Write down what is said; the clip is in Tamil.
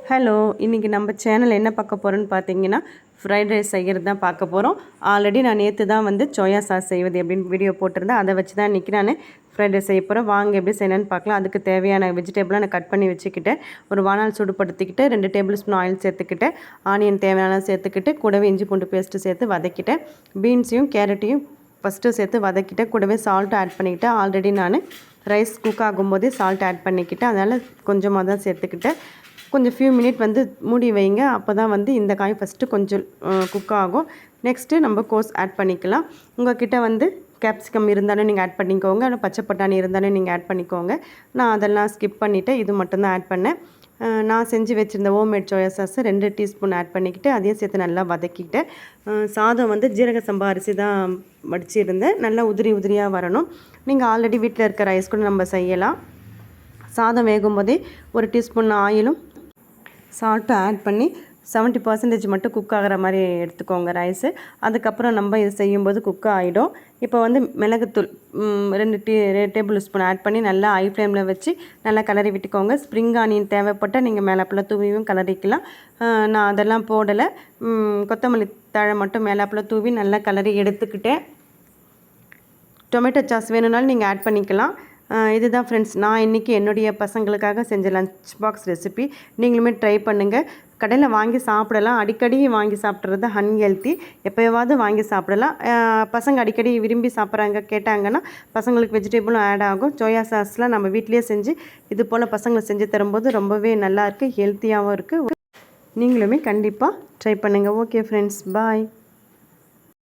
ஹலோ, இன்றைக்கி நம்ம சேனல் என்ன பார்க்க போகிறோன்னு பார்த்தீங்கன்னா, ஃப்ரைட் ரைஸ் செய்கிறது தான் பார்க்க போகிறோம். ஆல்ரெடி நான் நேற்று தான் வந்து சோயா சாஸ் செய்வது எப்படின்னு வீடியோ போட்டிருந்தேன். அதை வச்சு தான் இன்றைக்கி நான் ஃப்ரைட் ரைஸ் செய்ய போகிறேன். வாங்க எப்படி செய்யணும்னு பார்க்கலாம். அதுக்கு தேவையான வெஜிடபிளாக நான் கட் பண்ணி வச்சுக்கிட்டேன். ஒரு வானல் சூடுபடுத்திக்கிட்டு 2 டேபிள் ஸ்பூன் ஆயில் சேர்த்துக்கிட்டேன். ஆனியன் தேவையான சேர்த்துக்கிட்டு கூடவே இஞ்சி பூண்டு பேஸ்ட்டு சேர்த்து வதக்கிட்டேன். பீன்ஸையும் கேரட்டையும் ஃபஸ்ட்டு சேர்த்து வதக்கிட்டேன். கூடவே சால்ட்டும் ஆட் பண்ணிக்கிட்டேன். ஆல்ரெடி நான் ரைஸ் குக் ஆகும்போதே சால்ட் ஆட் பண்ணிக்கிட்டேன். அதனால் கொஞ்சமாக தான் சேர்த்துக்கிட்டேன். கொஞ்சம் ஃபியூ மினிட் வந்து மூடி வைங்க. அப்போ தான் வந்து இந்த காய் ஃபஸ்ட்டு கொஞ்சம் குக் ஆகும். நெக்ஸ்ட்டு நம்ம கோஸ் ஆட் பண்ணிக்கலாம். உங்கள் கிட்டே வந்து கேப்சிகம் இருந்தாலும் நீங்கள் ஆட் பண்ணிக்கோங்க. ஆனால் பச்சை பட்டாணி இருந்தாலும் நீங்கள் ஆட் பண்ணிக்கோங்க. நான் அதெல்லாம் ஸ்கிப் பண்ணிவிட்டு இது மட்டும்தான் ஆட் பண்ணேன். நான் செஞ்சு வச்சுருந்த ஹோம்மேட் சோயா சாஸை 2 டீஸ்பூன் ஆட் பண்ணிக்கிட்டு அதையும் சேர்த்து நல்லா வதக்கிக்கிட்டேன். சாதம் வந்து ஜீரக சம்பா அரிசி தான் வடிச்சிருந்தேன். நல்லா உதிரி உதிரியாக வரணும். நீங்கள் ஆல்ரெடி வீட்டில் இருக்க ரைஸ் கூட நம்ம செய்யலாம். சாதம் வேகும்போதே 1 டீஸ்பூன் ஆயிலும் சால்ட்டும் ஆட் பண்ணி 70% மட்டும் குக் ஆகிற மாதிரி எடுத்துக்கோங்க ரைஸு. அதுக்கப்புறம் நம்ம இது செய்யும்போது குக் ஆகிடும். இப்போ வந்து மிளகுத்தூள் 2 டேபிள் ஸ்பூன் ஆட் பண்ணி நல்லா ஹை ஃப்ளேமில் வச்சு நல்லா கிளறி விட்டுக்கோங்க. ஸ்ப்ரிங் ஆனியன் தேவைப்பட்டால் நீங்கள் மேலாப்பில் தூவியும் கிளறிக்கலாம். நான் அதெல்லாம் போடலை. கொத்தமல்லி தழை மட்டும் மேலாப்பில் தூவி நல்லா கிளறி எடுத்துக்கிட்டேன். டொமேட்டோ சாஸ் வேணும்னாலும் நீங்கள் ஆட் பண்ணிக்கலாம். இதுதான் ஃப்ரெண்ட்ஸ், நான் இன்றைக்கி என்னுடைய பசங்களுக்காக செஞ்ச லஞ்ச் பாக்ஸ் ரெசிபி. நீங்களுமே ட்ரை பண்ணுங்கள். கடையில் வாங்கி சாப்பிடலாம். அடிக்கடி வாங்கி சாப்பிட்றது அன்ஹெல்த்தி. எப்போயாவது வாங்கி சாப்பிடலாம். பசங்க அடிக்கடி விரும்பி சாப்பிட்றாங்க கேட்டாங்கன்னா பசங்களுக்கு வெஜிடபிளும் ஆட் ஆகும். சோயா சாஸ்லாம் நம்ம வீட்லேயே செஞ்சு இது போல் பசங்களுக்கு செஞ்சு தரும்போது ரொம்பவே நல்லாயிருக்கு, ஹெல்த்தியாகவும் இருக்குது. நீங்களுமே கண்டிப்பாக ட்ரை பண்ணுங்கள். ஓகே ஃப்ரெண்ட்ஸ், பாய்.